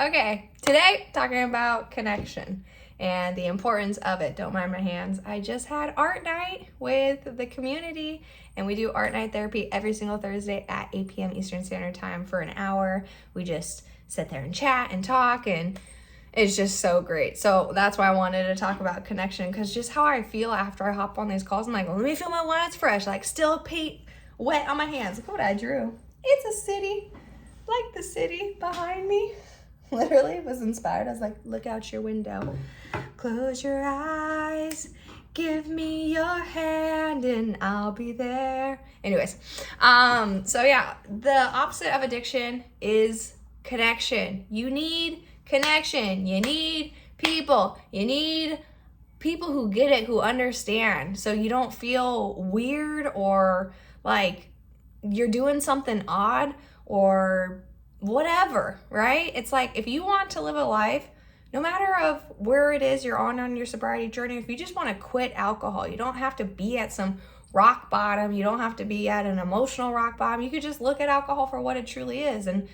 Okay, today talking about connection and the importance of it. Don't mind my hands. I just had art night with the community, and we do art night therapy every single Thursday at 8 p.m. Eastern Standard Time for an hour. We just sit there and chat and talk, and it's just so great. So that's why I wanted to talk about connection, because just how I feel after I hop on these calls, I'm like, well, let me feel my lines fresh, like still paint wet on my hands. Look what I drew. It's a city, like the city behind me. Literally was inspired. I was like, look out your window. Close your eyes. Give me your hand and I'll be there. Anyways, so yeah, the opposite of addiction is connection. You need connection. You need people. You need people who get it, who understand, so you don't feel weird or like you're doing something odd or whatever, right? It's like, if you want to live a life, no matter of where it is you're on your sobriety journey, if you just want to quit alcohol, you don't have to be at some rock bottom. You don't have to be at an emotional rock bottom. You could just look at alcohol for what it truly is and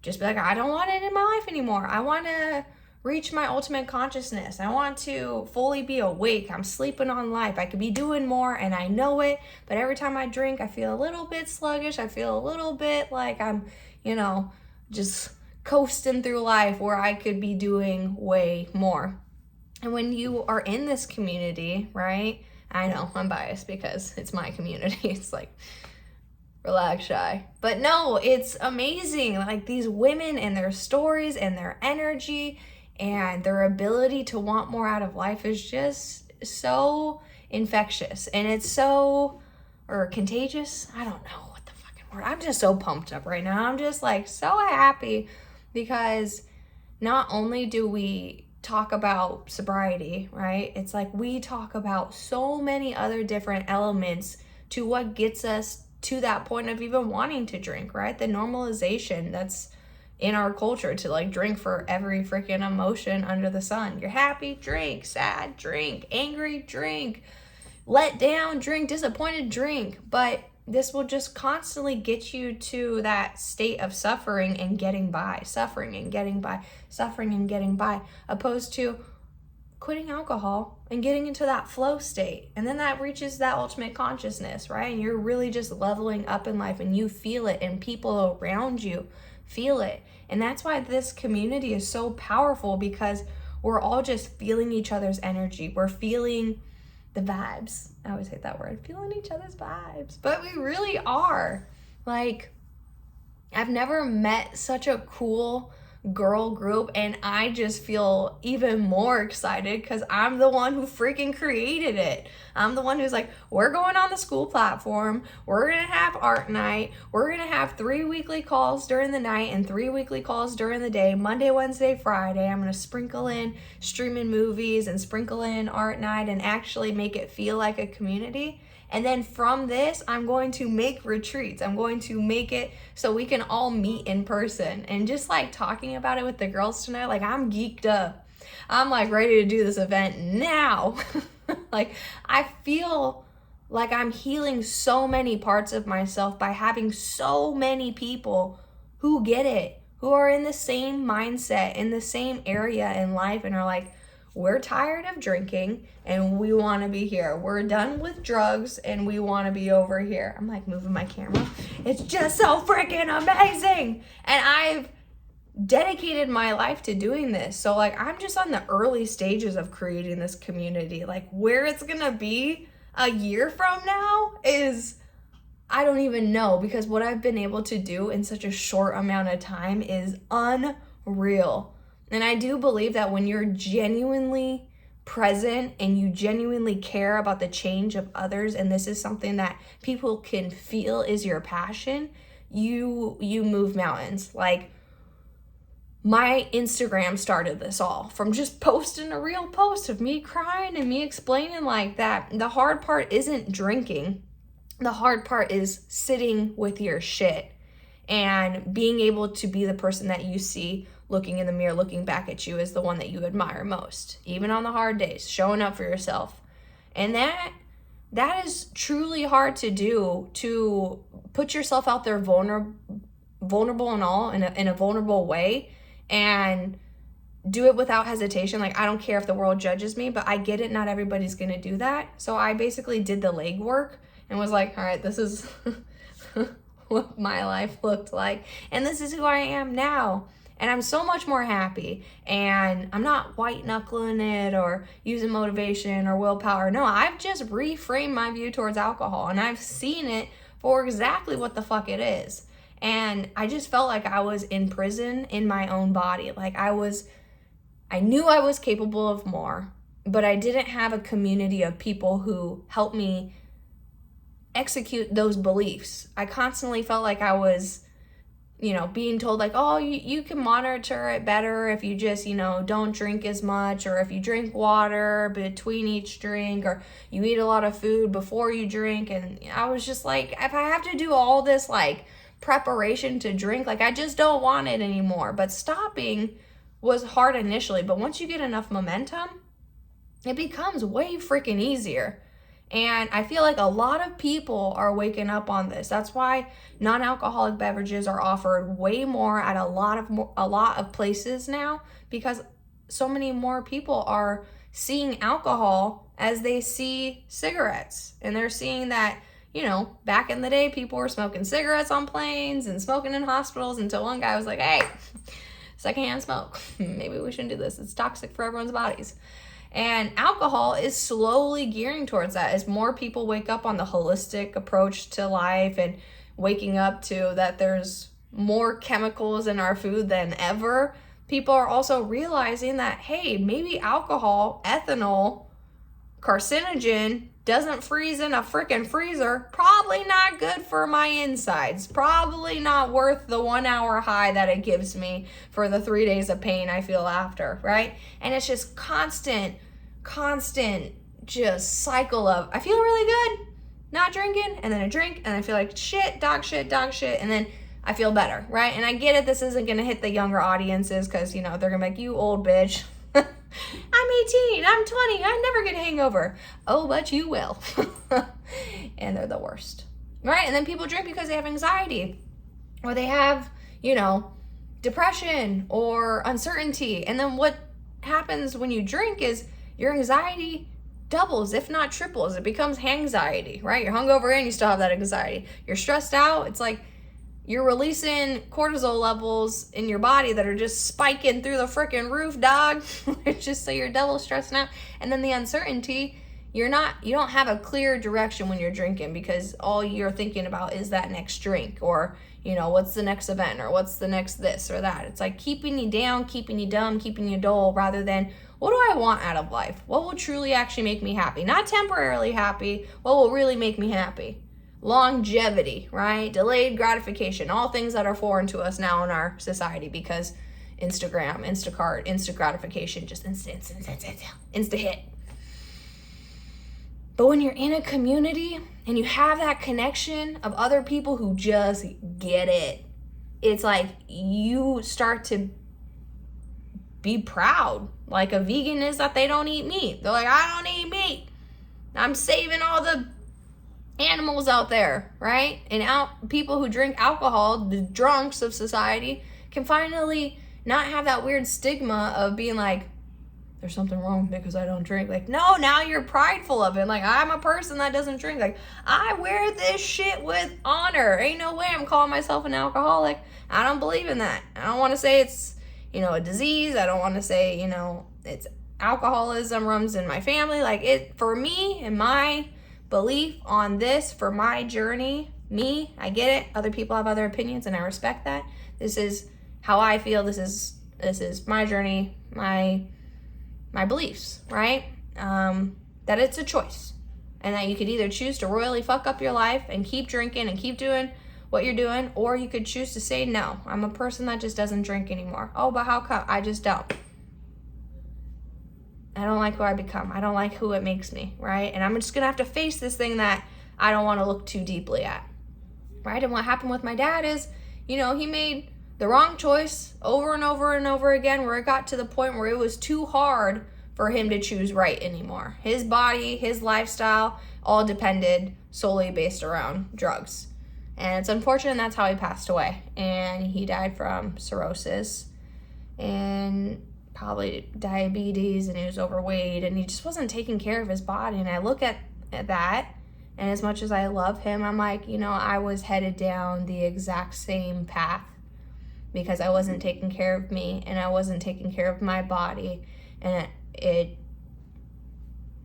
just be like, I don't want it in my life anymore. I want to reach my ultimate consciousness. I want to fully be awake. I'm sleeping on life. I could be doing more and I know it, but every time I drink, I feel a little bit sluggish. I feel a little bit like I'm, just coasting through life where I could be doing way more. And when you are in this community, right? I know I'm biased because it's my community. It's like, relax, Shy. But no, it's amazing. Like, these women and their stories and their energy and their ability to want more out of life is just so infectious. And it's so, or contagious. I don't know what the fucking word. I'm just so pumped up right now. I'm just like so happy because not only do we talk about sobriety, right? It's like we talk about so many other different elements to what gets us to that point of even wanting to drink, right? The normalization that's in our culture to like drink for every freaking emotion under the sun. You're happy, drink. Sad, drink. Angry, drink. Let down, drink. Disappointed, drink. But this will just constantly get you to that state of suffering and getting by, suffering and getting by, suffering and getting by, opposed to quitting alcohol and getting into that flow state. And then that reaches that ultimate consciousness, right? And you're really just leveling up in life and you feel it and people around you feel it. And that's why this community is so powerful, because we're all just feeling each other's energy. We're feeling the vibes. I always hate that word, feeling each other's vibes. But we really are. Like, I've never met such a cool girl group, and I just feel even more excited because I'm the one who freaking created it. I'm the one who's like, we're going on the school platform, we're gonna have art night, we're gonna have 3 weekly calls during the night and 3 weekly calls during the day, Monday, Wednesday, Friday. I'm gonna sprinkle in streaming movies and sprinkle in art night and actually make it feel like a community. And then from this, I'm going to make retreats. I'm going to make it so we can all meet in person. And just like talking about it with the girls tonight, like, I'm geeked up. I'm like ready to do this event now. Like, I feel like I'm healing so many parts of myself by having so many people who get it, who are in the same mindset, in the same area in life, and are like, we're tired of drinking and we want to be here. We're done with drugs and we want to be over here. I'm like moving my camera. It's just so freaking amazing. And I've dedicated my life to doing this. So like, I'm just on the early stages of creating this community. Like, where it's going to be a year from now is, I don't even know, because what I've been able to do in such a short amount of time is unreal. And I do believe that when you're genuinely present and you genuinely care about the change of others, and this is something that people can feel is your passion, you move mountains. Like, my Instagram started this all from just posting a real post of me crying and me explaining like that. The hard part isn't drinking. The hard part is sitting with your shit and being able to be the person that you see looking in the mirror, looking back at you as the one that you admire most, even on the hard days, showing up for yourself. And that is truly hard to do, to put yourself out there vulnerable and all in a vulnerable way, and do it without hesitation. Like, I don't care if the world judges me, but I get it. Not everybody's going to do that. So I basically did the legwork and was like, all right, this is what my life looked like. And this is who I am now. And I'm so much more happy. And I'm not white knuckling it or using motivation or willpower. No, I've just reframed my view towards alcohol. And I've seen it for exactly what the fuck it is. And I just felt like I was in prison in my own body. Like I knew I was capable of more, but I didn't have a community of people who helped me execute those beliefs. I constantly felt like I was, being told like, oh, you can monitor it better if you just, don't drink as much, or if you drink water between each drink, or you eat a lot of food before you drink. And I was just like, if I have to do all this like preparation to drink, like I just don't want it anymore. But stopping was hard initially, but once you get enough momentum, it becomes way freaking easier. And I feel like a lot of people are waking up on this. That's why non-alcoholic beverages are offered way more at a lot of places now, because so many more people are seeing alcohol as they see cigarettes. And they're seeing that, back in the day, people were smoking cigarettes on planes and smoking in hospitals, until one guy was like, hey, secondhand smoke. Maybe we shouldn't do this. It's toxic for everyone's bodies. And alcohol is slowly gearing towards that as more people wake up on the holistic approach to life and waking up to that there's more chemicals in our food than ever. People are also realizing that, hey, maybe alcohol, ethanol, carcinogen doesn't freeze in a freaking freezer. Probably not good for my insides. Probably not worth the 1 hour high that it gives me for the 3 days of pain I feel after, right? And it's just constant just cycle of, I feel really good not drinking, and then I drink and I feel like shit, dog shit, and then I feel better, right? And I get it, this isn't gonna hit the younger audiences because, they're gonna be like, you old bitch. I'm 18, I'm 20, I never get a hangover. Oh, but you will. And they're the worst, right? And then people drink because they have anxiety, or they have, depression or uncertainty. And then what happens when you drink is your anxiety doubles, if not triples. It becomes hangxiety, right? You're hungover and you still have that anxiety. You're stressed out. It's like you're releasing cortisol levels in your body that are just spiking through the freaking roof, dog. It's just so you're double stressing out. And then the uncertainty, you don't have a clear direction when you're drinking, because all you're thinking about is that next drink, or, what's the next event, or what's the next this or that. It's like keeping you down, keeping you dumb, keeping you dull, rather than, what do I want out of life? What will truly actually make me happy? Not temporarily happy. What will really make me happy? Longevity, right? Delayed gratification, all things that are foreign to us now in our society, because Instagram, Instacart, instant gratification, just insta hit. But when you're in a community and you have that connection of other people who just get it, it's like you start to be proud. Like a vegan is that they don't eat meat. They're like, I don't eat meat. I'm saving all the animals out there, right? And people who drink alcohol, the drunks of society, can finally not have that weird stigma of being like, there's something wrong because I don't drink. Like, no, now you're prideful of it. Like, I'm a person that doesn't drink. Like, I wear this shit with honor. Ain't no way I'm calling myself an alcoholic. I don't believe in that. I don't want to say it's, a disease. I don't want to say, it's alcoholism runs in my family. Like, it, for me and my belief on this, for my journey, I get it. Other people have other opinions and I respect that. This is how I feel. This is my journey, my beliefs, right? That it's a choice, and that you could either choose to royally fuck up your life and keep drinking and keep doing what you're doing, or you could choose to say, no, I'm a person that just doesn't drink anymore. Oh, but how come? I just don't. I don't like who I become. I don't like who it makes me, right? And I'm just gonna have to face this thing that I don't want to look too deeply at, right? And what happened with my dad is, he made the wrong choice over and over and over again, where it got to the point where it was too hard for him to choose right anymore. His body, his lifestyle, all depended solely based around drugs. And it's unfortunate that's how he passed away. And he died from cirrhosis. and probably diabetes, and he was overweight, and he just wasn't taking care of his body. And I look at that, and as much as I love him, I'm like, I was headed down the exact same path because I wasn't taking care of me, and I wasn't taking care of my body. And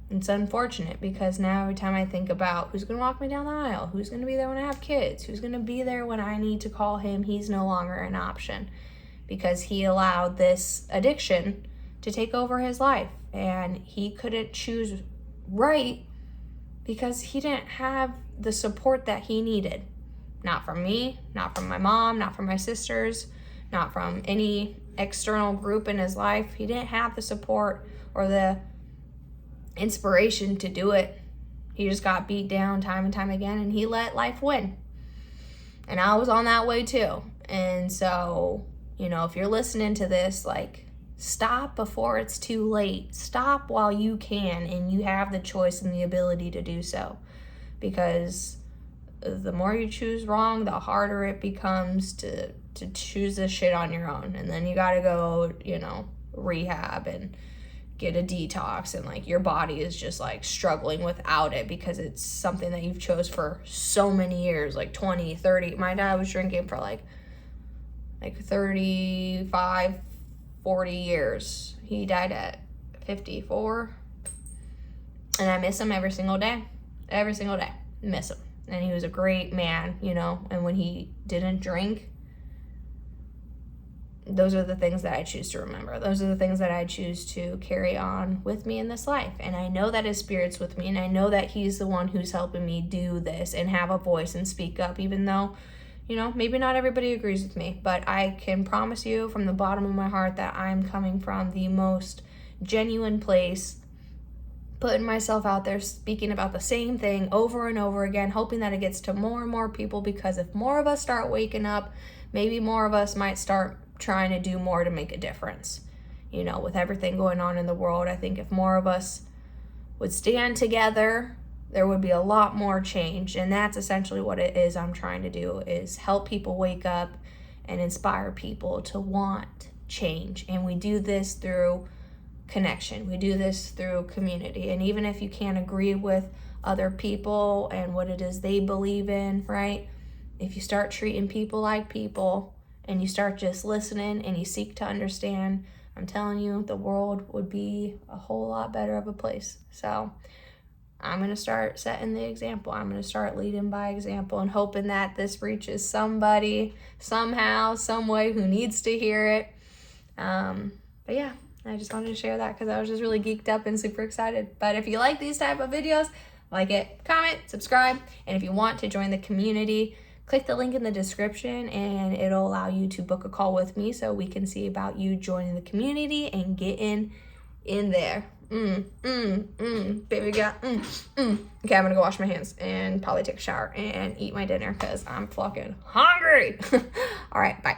it's unfortunate because now every time I think about who's going to walk me down the aisle, who's going to be there when I have kids, who's going to be there when I need to call him, he's no longer an option because he allowed this addiction to take over his life, and he couldn't choose right because he didn't have the support that he needed. Not from me, not from my mom, not from my sisters, not from any external group in his life. He didn't have the support or the inspiration to do it. He just got beat down time and time again, and he let life win. And I was on that way too. And so, if you're listening to this, like, stop before it's too late. Stop while you can, and you have the choice and the ability to do so. Because the more you choose wrong, the harder it becomes to choose this shit on your own. And then you gotta go, rehab and get a detox, and like your body is just like struggling without it because it's something that you've chose for so many years, like 20, 30. My dad was drinking for like 35, 40 years. He died at 54, and I miss him every single day. Miss him. And he was a great man, and when he didn't drink, those are the things that I choose to remember. Those are the things that I choose to carry on with me in this life. And I know that his spirit's with me, and I know that he's the one who's helping me do this and have a voice and speak up, even though, maybe not everybody agrees with me. But I can promise you from the bottom of my heart that I'm coming from the most genuine place, putting myself out there, speaking about the same thing over and over again, hoping that it gets to more and more people, because if more of us start waking up, maybe more of us might start trying to do more to make a difference. With everything going on in the world, I think if more of us would stand together, there would be a lot more change. And that's essentially what it is I'm trying to do, is help people wake up and inspire people to want change. And we do this through connection. We do this through community. And even if you can't agree with other people and what it is they believe in, right? If you start treating people like people, and you start just listening and you seek to understand, I'm telling you, the world would be a whole lot better of a place. So I'm going to start setting the example. I'm going to start leading by example and hoping that this reaches somebody somehow, some way, who needs to hear it. But yeah, I just wanted to share that because I was just really geeked up and super excited. But if you like these type of videos, like it, comment, subscribe. And if you want to join the community, click the link in the description, and it'll allow you to book a call with me so we can see about you joining the community and getting in there. Baby got, Okay, I'm gonna go wash my hands and probably take a shower and eat my dinner because I'm fucking hungry. All right, bye.